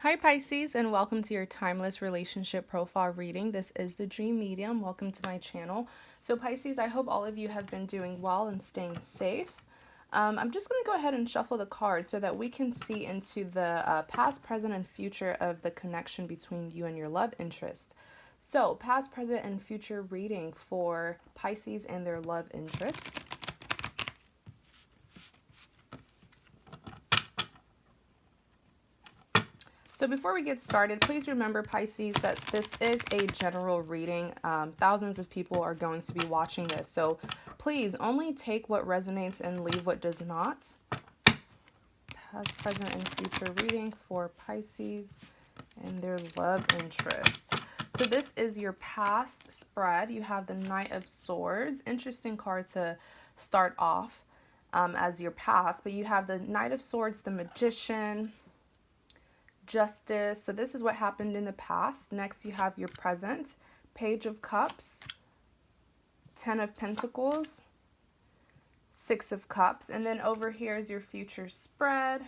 Hi Pisces, and welcome to your timeless relationship profile reading. This is the Dream Medium. Welcome to my channel. So Pisces, I hope all of you have been doing well and staying safe. I'm just going to go ahead and shuffle the cards so that we can see into the past, present, and future of the connection between you and your love interest. So past, present, and future reading for Pisces and their love interests. So before we get started, please remember, Pisces, that this is a general reading. Thousands of people are going to be watching this. So please only take what resonates and leave what does not. Past, present, and future reading for Pisces and their love interest. So this is your past spread. You have the Knight of Swords. Interesting card to start off as your past. But you have the Knight of Swords, the Magician, Justice. So this is what happened in the past. Next, you have your present, Page of Cups, Ten of Pentacles, Six of Cups. And then over here is your future spread.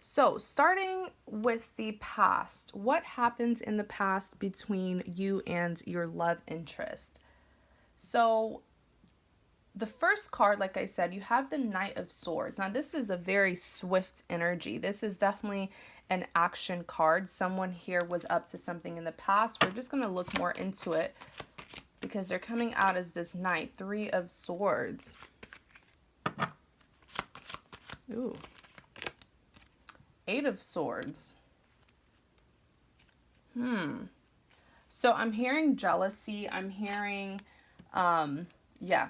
So starting with the past, what happened in the past between you and your love interest? So the first card, like I said, you have the Knight of Swords. Now, this is a very swift energy. This is definitely an action card. Someone here was up to something in the past. We're just going to look more into it because they're coming out as this Knight. Three of Swords. Ooh. Eight of Swords. So I'm hearing jealousy. I'm hearing, yeah.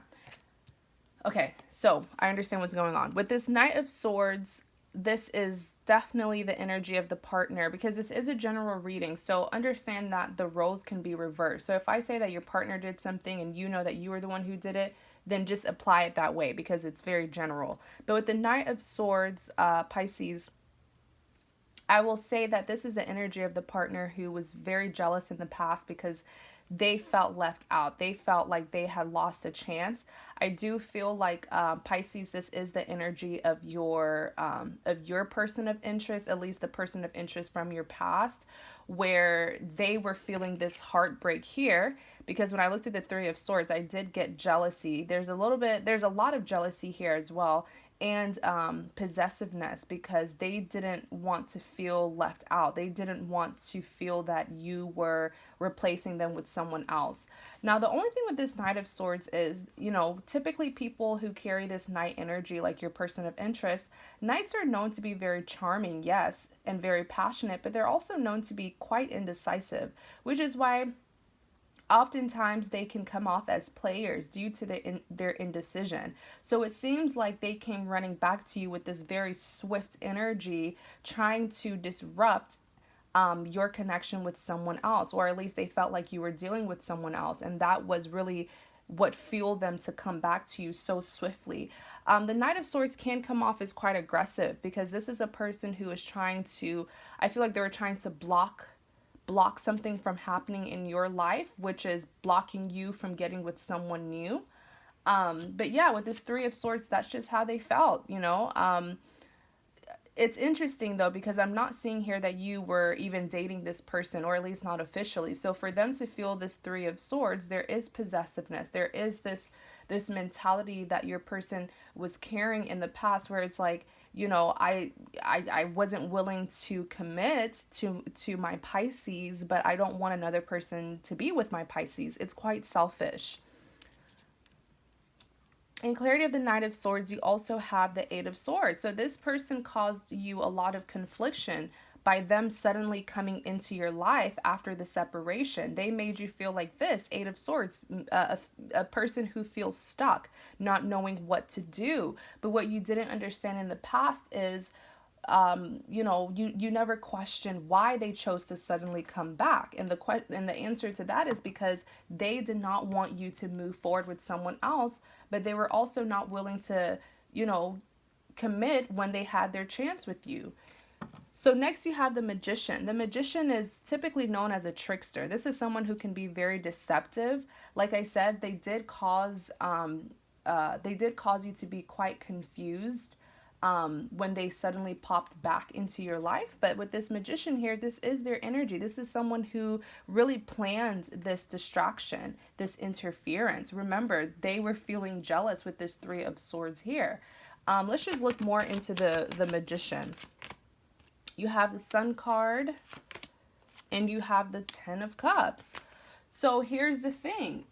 Okay, so I understand what's going on. With this Knight of Swords, this is definitely the energy of the partner because this is a general reading. So understand that the roles can be reversed. So if I say that your partner did something and you know that you were the one who did it, then just apply it that way because it's very general. But with the Knight of Swords, Pisces, I will say that this is the energy of the partner who was very jealous in the past because they felt left out. They felt like they had lost a chance. I do feel like Pisces, this is the energy of your person of interest, at least the person of interest from your past, where they were feeling this heartbreak here. Because when I looked at the Three of Swords, I did get jealousy. There's a lot of jealousy here as well, and possessiveness because they didn't want to feel left out. They didn't want to feel that you were replacing them with someone else. Now, the only thing with this Knight of Swords is, typically people who carry this Knight energy, like your person of interest, Knights are known to be very charming, yes, and very passionate, but they're also known to be quite indecisive, which is why oftentimes they can come off as players due to their indecision. So it seems like they came running back to you with this very swift energy, trying to disrupt your connection with someone else, or at least they felt like you were dealing with someone else. And that was really what fueled them to come back to you so swiftly. The Knight of Swords can come off as quite aggressive because this is a person who is trying to, I feel like they were trying to block something from happening in your life, which is blocking you from getting with someone new. But yeah, with this Three of Swords, that's just how they felt. It's interesting though, because I'm not seeing here that you were even dating this person, or at least not officially. So for them to feel this Three of Swords, there is possessiveness. There is this mentality that your person was carrying in the past, where it's like, I wasn't willing to commit to my Pisces, but I don't want another person to be with my Pisces. It's quite selfish. In clarity of the Knight of Swords, you also have the Eight of Swords. So this person caused you a lot of confliction by them suddenly coming into your life after the separation. They made you feel like this, Eight of Swords, a person who feels stuck, not knowing what to do. But what you didn't understand in the past is you never questioned why they chose to suddenly come back, and the answer to that is because they did not want you to move forward with someone else, but they were also not willing to commit when they had their chance with you. So next you have the Magician. The Magician is typically known as a trickster. This is someone who can be very deceptive. Like I said, they did cause you to be quite confused when they suddenly popped back into your life. But with this Magician here, this is their energy. This is someone who really planned this distraction, this interference. Remember, they were feeling jealous with this Three of Swords here. Let's just look more into the Magician. You have the Sun card and you have the Ten of Cups. So here's the thing,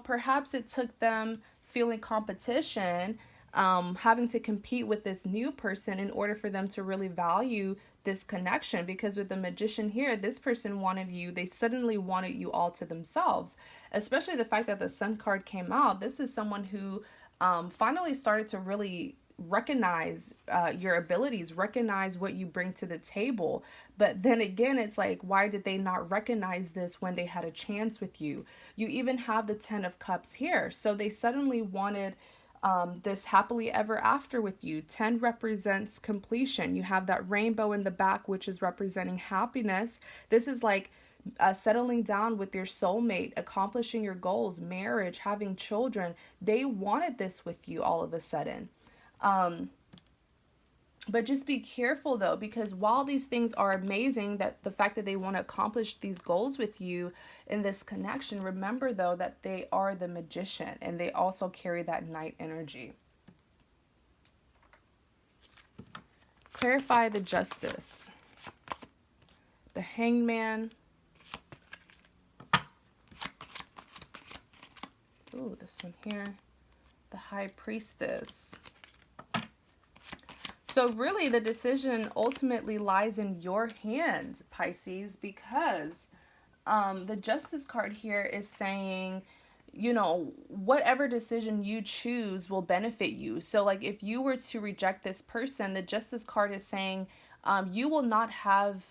perhaps it took them feeling competition, having to compete with this new person in order for them to really value this connection. Because with the Magician here, this person wanted you, they suddenly wanted you all to themselves. Especially the fact that the Sun card came out. This is someone who finally started to really recognize your abilities, recognize what you bring to the table. But then again, it's like, why did they not recognize this when they had a chance with you? You even have the Ten of Cups here. So they suddenly wanted this happily ever after with you. 10 represents completion. You have that rainbow in the back, which is representing happiness. This is like settling down with your soulmate, accomplishing your goals, marriage, having children. They wanted this with you all of a sudden. But just be careful though, because while these things are amazing, that the fact that they want to accomplish these goals with you in this connection, remember though that they are the Magician and they also carry that Knight energy. Clarify the Justice. The Hangman. Ooh, this one here. The High Priestess. So really the decision ultimately lies in your hands, Pisces, because the Justice card here is saying, whatever decision you choose will benefit you. So like if you were to reject this person, the Justice card is saying you will not have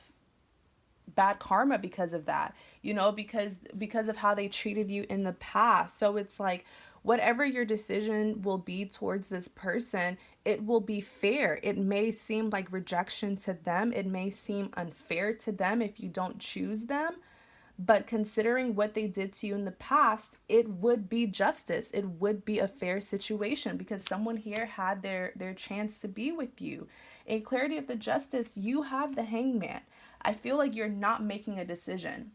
bad karma because of that, because of how they treated you in the past. So it's like, whatever your decision will be towards this person, it will be fair. It may seem like rejection to them. It may seem unfair to them if you don't choose them. But considering what they did to you in the past, it would be justice. It would be a fair situation because someone here had their chance to be with you. In clarity of the Justice, you have the Hangman. I feel like you're not making a decision.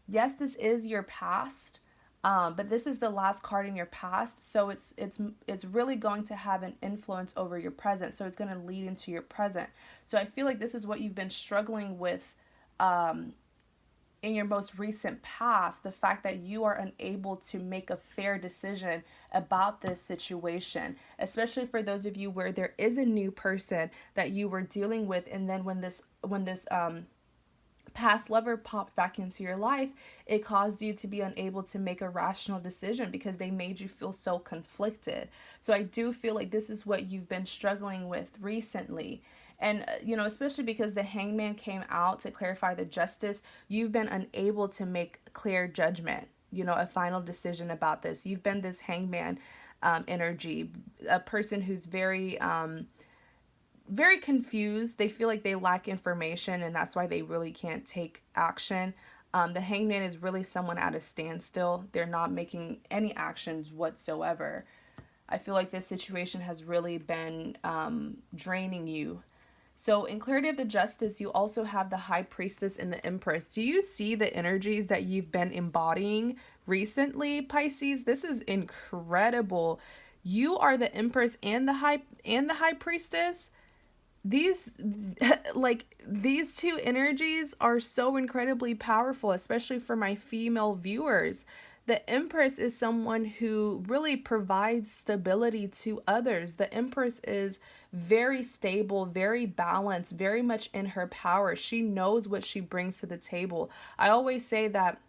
Yes, this is your past. But this is the last card in your past, so it's really going to have an influence over your present. So it's going to lead into your present. So I feel like this is what you've been struggling with in your most recent past, the fact that you are unable to make a fair decision about this situation, especially for those of you where there is a new person that you were dealing with, and then when this past lover popped back into your life, it caused you to be unable to make a rational decision because they made you feel so conflicted. So I do feel like this is what you've been struggling with recently. And, especially because the Hangman came out to clarify the Justice, you've been unable to make clear judgment, a final decision about this. You've been this Hangman energy, a person who's very confused. They feel like they lack information and that's why they really can't take action. The Hangman is really someone at a standstill. They're not making any actions whatsoever. I feel like this situation has really been draining you. So in clarity of the Justice, you also have the High Priestess and the Empress. Do you see the energies that you've been embodying recently, Pisces? This is incredible. You are the Empress and the High Priestess. These two energies are so incredibly powerful, especially for my female viewers. The Empress is someone who really provides stability to others. The Empress is very stable, very balanced, very much in her power. She knows what she brings to the table. I always say that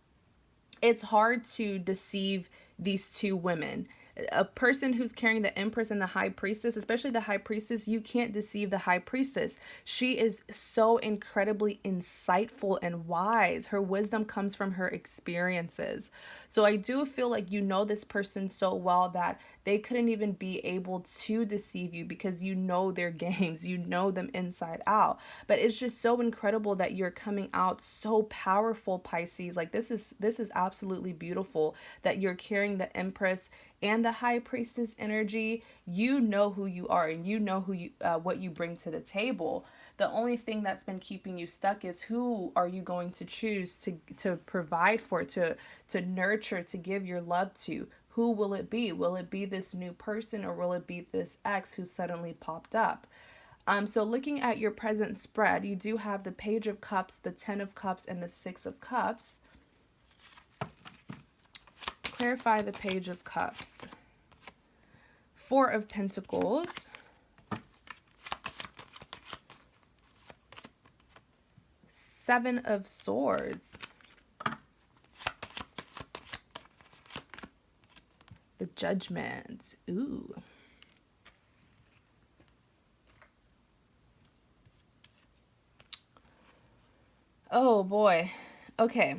it's hard to deceive these two women. A person who's carrying the Empress and the High Priestess, especially the High Priestess, you can't deceive the High Priestess. She is so incredibly insightful and wise. Her wisdom comes from her experiences. So I do feel like you know this person so well that they couldn't even be able to deceive you because you know their games, you know them inside out. But it's just so incredible that you're coming out so powerful, Pisces. Like this is absolutely beautiful that you're carrying the Empress and the High Priestess energy. You know who you are, and you know who you what you bring to the table. The only thing that's been keeping you stuck is who are you going to choose to provide for, to nurture, to give your love to. Who will it be? Will it be this new person, or will it be this ex who suddenly popped up? So looking at your present spread, you do have the Page of Cups, the Ten of Cups, and the Six of Cups. Clarify the Page of Cups. Four of Pentacles. Seven of Swords. The Judgment. Ooh. Oh boy. Okay.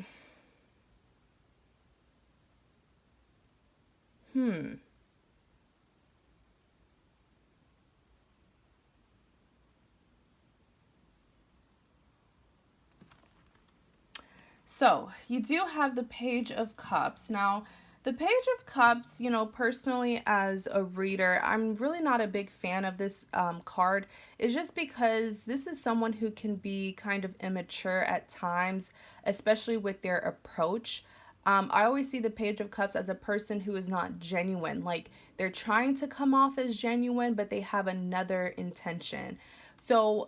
So you do have the Page of Cups. Now, the Page of Cups, personally as a reader, I'm really not a big fan of this card. It's just because this is someone who can be kind of immature at times, especially with their approach. I always see the Page of Cups as a person who is not genuine. Like they're trying to come off as genuine, but they have another intention. So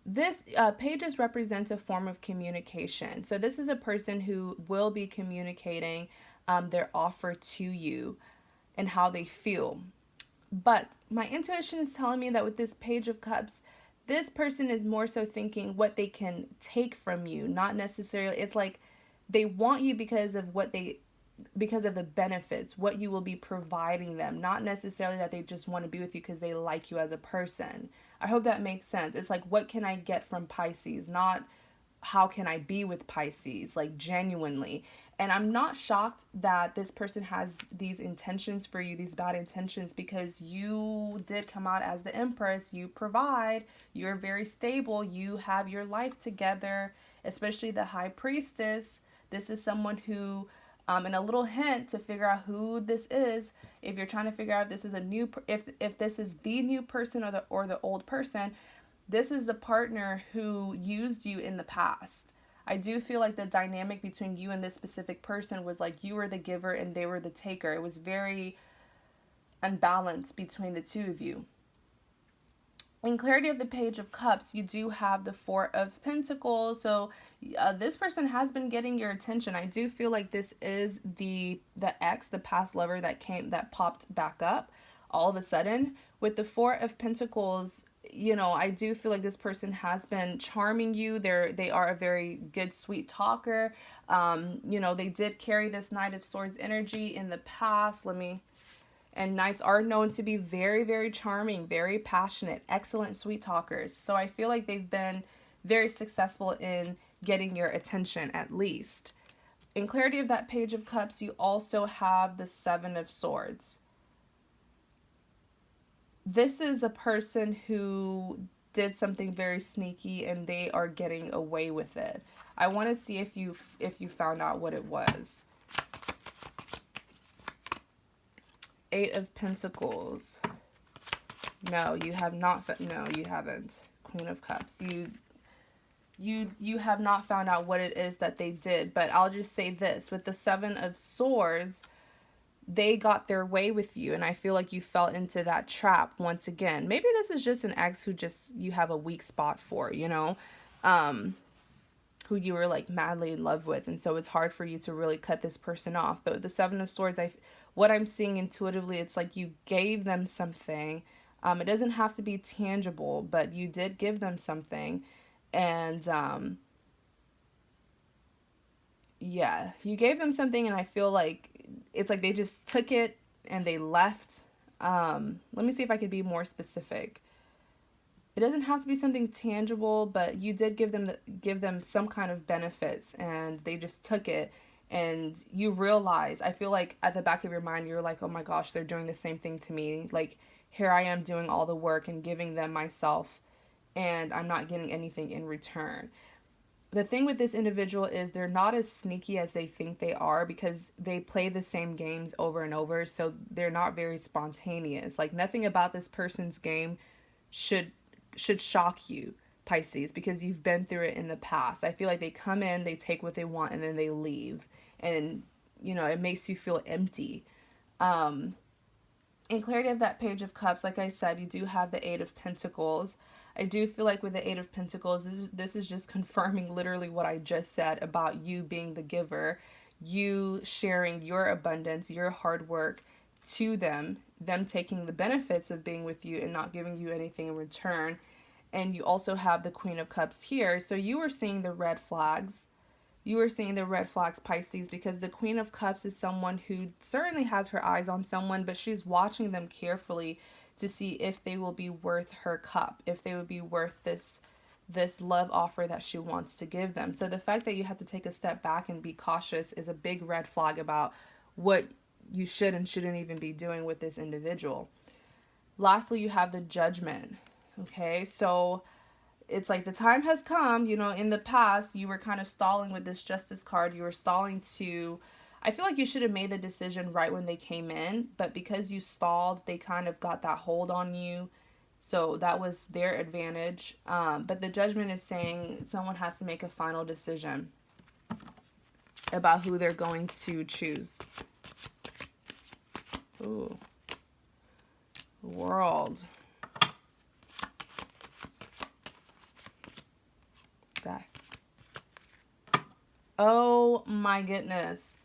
this pages represent a form of communication. So this is a person who will be communicating their offer to you and how they feel. But my intuition is telling me that with this Page of Cups, this person is more so thinking what they can take from you, not necessarily. It's like they want you because of the benefits, what you will be providing them, not necessarily that they just want to be with you because they like you as a person. I hope that makes sense. It's like, what can I get from Pisces? Not how can I be with Pisces, like genuinely. And I'm not shocked that this person has these intentions for you, these bad intentions, because you did come out as the Empress. You provide, you're very stable, you have your life together, especially the High Priestess. This is someone who, and a little hint to figure out who this is, if you're trying to figure out if this is if this is the new person or the old person, this is the partner who used you in the past. I do feel like the dynamic between you and this specific person was like you were the giver and they were the taker. It was very unbalanced between the two of you. In clarity of the Page of Cups, you do have the Four of Pentacles. So this person has been getting your attention. I do feel like this is the ex, the past lover that popped back up all of a sudden. With the Four of Pentacles, I do feel like this person has been charming you. They are a very good, sweet talker. They did carry this Knight of Swords energy in the past. And knights are known to be very, very charming, very passionate, excellent sweet talkers. So I feel like they've been very successful in getting your attention, at least. In clarity of that Page of Cups, you also have the Seven of Swords. This is a person who did something very sneaky and they are getting away with it. I want to see if you found out what it was. Eight of Pentacles. No, you have not. No, you haven't. Queen of Cups. You have not found out what it is that they did. But I'll just say this: with the Seven of Swords, they got their way with you, and I feel like you fell into that trap once again. Maybe this is just an ex who you have a weak spot for, who you were like madly in love with, and so it's hard for you to really cut this person off. But with the Seven of Swords, what I'm seeing intuitively, it's like you gave them something. It doesn't have to be tangible, but you did give them something. And yeah, you gave them something, and I feel like it's like they just took it and they left. Let me see if I could be more specific. It doesn't have to be something tangible, but you did give them some kind of benefits, and they just took it And you realize, I feel like at the back of your mind, you're like, oh my gosh, they're doing the same thing to me. Like, here I am doing all the work and giving them myself, and I'm not getting anything in return. The thing with this individual is they're not as sneaky as they think they are, because they play the same games over and over, so they're not very spontaneous. Like, nothing about this person's game should shock you, Pisces, because you've been through it in the past. I feel like they come in, they take what they want, and then they leave. And, it makes you feel empty. In clarity of that Page of Cups, like I said, you do have the Eight of Pentacles. I do feel like with the Eight of Pentacles, this is just confirming literally what I just said about you being the giver, you sharing your abundance, your hard work to them taking the benefits of being with you and not giving you anything in return. And you also have the Queen of Cups here. So you are seeing the red flags. You are seeing the red flags, Pisces, because the Queen of Cups is someone who certainly has her eyes on someone, but she's watching them carefully to see if they will be worth her cup, if they would be worth this love offer that she wants to give them. So the fact that you have to take a step back and be cautious is a big red flag about what you should and shouldn't even be doing with this individual. Lastly, you have the Judgment. Okay, so it's like the time has come. In the past, you were kind of stalling with this Justice card. You were stalling to, I feel like you should have made the decision right when they came in, but because you stalled, they kind of got that hold on you. So that was their advantage. But the Judgment is saying someone has to make a final decision about who they're going to choose. Ooh. World. Die. Oh my goodness.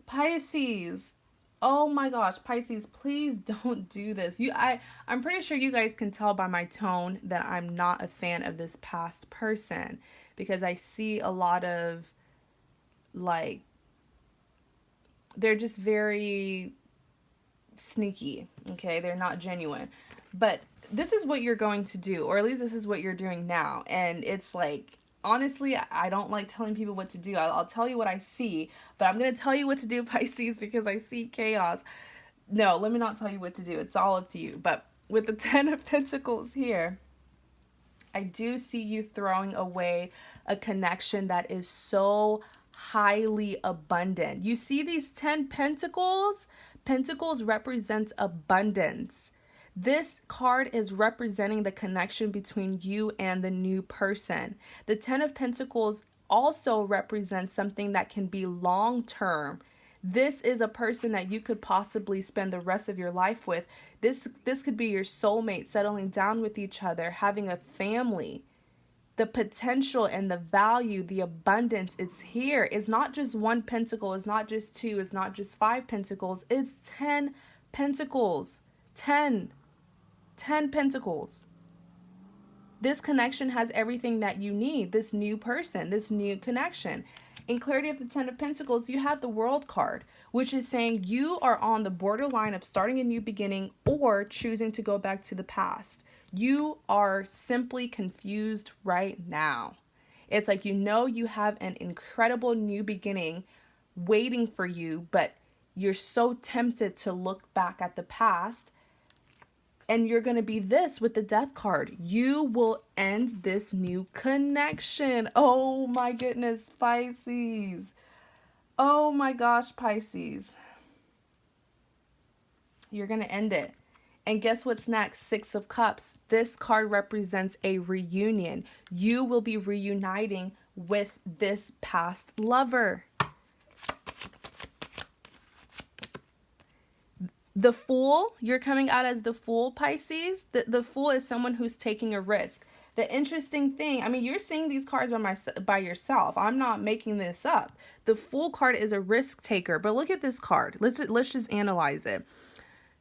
Pisces. Oh my gosh, Pisces, please don't do this. I'm pretty sure you guys can tell by my tone that I'm not a fan of this past person, because I see a lot of, like, they're just very sneaky, okay? They're not genuine. But this is what you're going to do, or at least this is what you're doing now. And it's like, honestly, I don't like telling people what to do. I'll tell you what I see, but I'm going to tell you what to do, Pisces, because I see chaos. No, let me not tell you what to do. It's all up to you. But with the Ten of Pentacles here, I do see you throwing away a connection that is so highly abundant. You see these 10 Pentacles? Pentacles represents abundance. This card is representing the connection between you and the new person. The Ten of Pentacles also represents something that can be long-term. This is a person that you could possibly spend the rest of your life with. This could be your soulmate, settling down with each other, having a family. The potential and the value, the abundance, it's here. It's not just one pentacle. It's not just two. It's not just 5 pentacles. It's 10 pentacles. 10 pentacles. This connection has everything that you need. This new person, this new connection. In clarity of the 10 of Pentacles, you have the World card, which is saying you are on the borderline of starting a new beginning or choosing to go back to the past. You are simply confused right now. It's like you have an incredible new beginning waiting for you, but you're so tempted to look back at the past. And you're going to be this with the Death card. You will end this new connection. Oh my goodness, Pisces. Oh my gosh, Pisces. You're going to end it. And guess what's next? 6 of Cups. This card represents a reunion. You will be reuniting with this past lover. The Fool, you're coming out as the Fool, Pisces. The Fool is someone who's taking a risk. The interesting thing, you're seeing these cards by yourself. I'm not making this up. The Fool card is a risk taker. But look at this card. Let's just analyze it.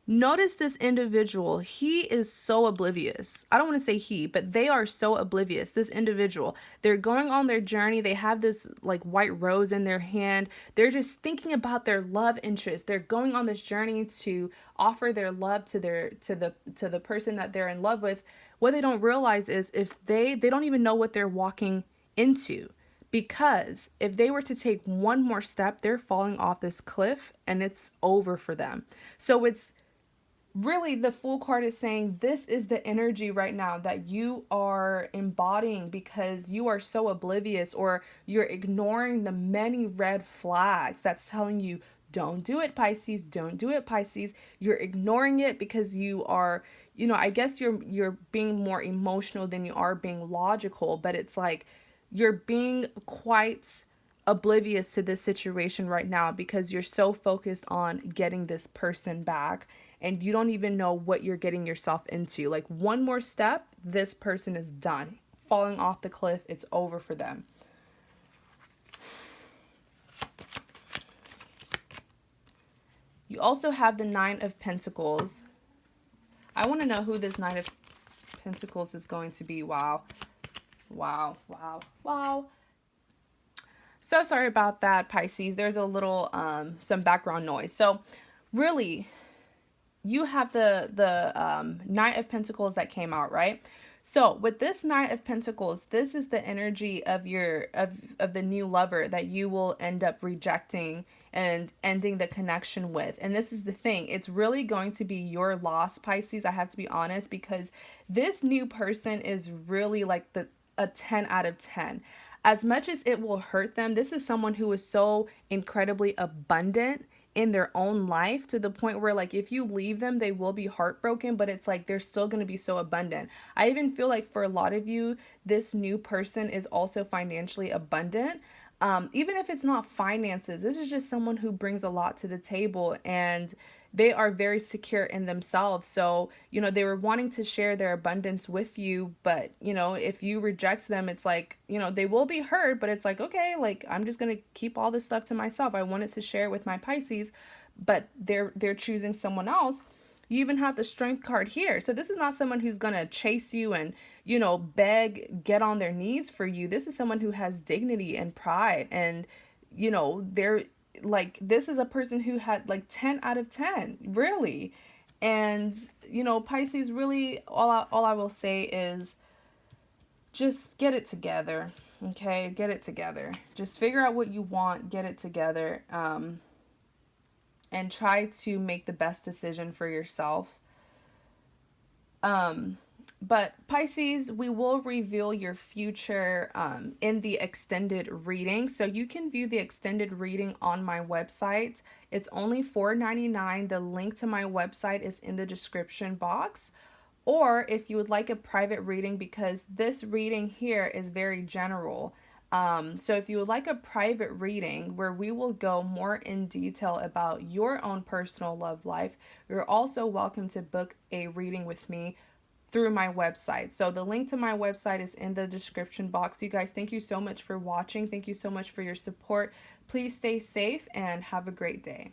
Notice this individual. He is so oblivious. I don't want to say he, but they are so oblivious. This individual, they're going on their journey. They have this like white rose in their hand. They're just thinking about their love interest. They're going on this journey to offer their love to the person that they're in love with. What they don't realize is if they don't even know what they're walking into. Because if they were to take one more step, they're falling off this cliff and it's over for them. So it's really, the Fool card is saying this is the energy right now that you are embodying because you are so oblivious, or you're ignoring the many red flags that's telling you, don't do it, Pisces, don't do it, Pisces. You're ignoring it because you are, I guess you're being more emotional than you are being logical, but it's like you're being quite oblivious to this situation right now because you're so focused on getting this person back, and you don't even know what you're getting yourself into. Like, one more step, this person is done. Falling off the cliff, it's over for them. You also have the Nine of Pentacles. I want to know who this Nine of Pentacles is going to be. Wow. Wow, wow, wow. So sorry about that, Pisces. There's a little, some background noise. So really, you have the Knight of Pentacles that came out, right? So with this Knight of Pentacles, this is the energy of of the new lover that you will end up rejecting and ending the connection with. And this is the thing, it's really going to be your loss, Pisces. I have to be honest, because this new person is really like a 10 out of 10. As much as it will hurt them, this is someone who is so incredibly abundant in their own life, to the point where, like, if you leave them, they will be heartbroken, but it's like they're still going to be so abundant. I even feel like for a lot of you, this new person is also financially abundant. Even if it's not finances, this is just someone who brings a lot to the table, and they are very secure in themselves. So, they were wanting to share their abundance with you, but, if you reject them, it's like, they will be hurt, but it's like, okay, like, I'm just going to keep all this stuff to myself. I wanted to share it with my Pisces, but they're choosing someone else. You even have the Strength card here. So this is not someone who's going to chase you and, beg, get on their knees for you. This is someone who has dignity and pride, and, they're like, this is a person who had like 10 out of 10, really. And, Pisces, really, all I will say is just get it together. Okay, get it together. Just figure out what you want, get it together, and try to make the best decision for yourself. But Pisces, we will reveal your future in the extended reading. So you can view the extended reading on my website. It's only $4.99. The link to my website is in the description box. Or if you would like a private reading, because this reading here is very general. So if you would like a private reading where we will go more in detail about your own personal love life, you're also welcome to book a reading with me through my website. So the link to my website is in the description box. You guys, thank you so much for watching. Thank you so much for your support. Please stay safe and have a great day.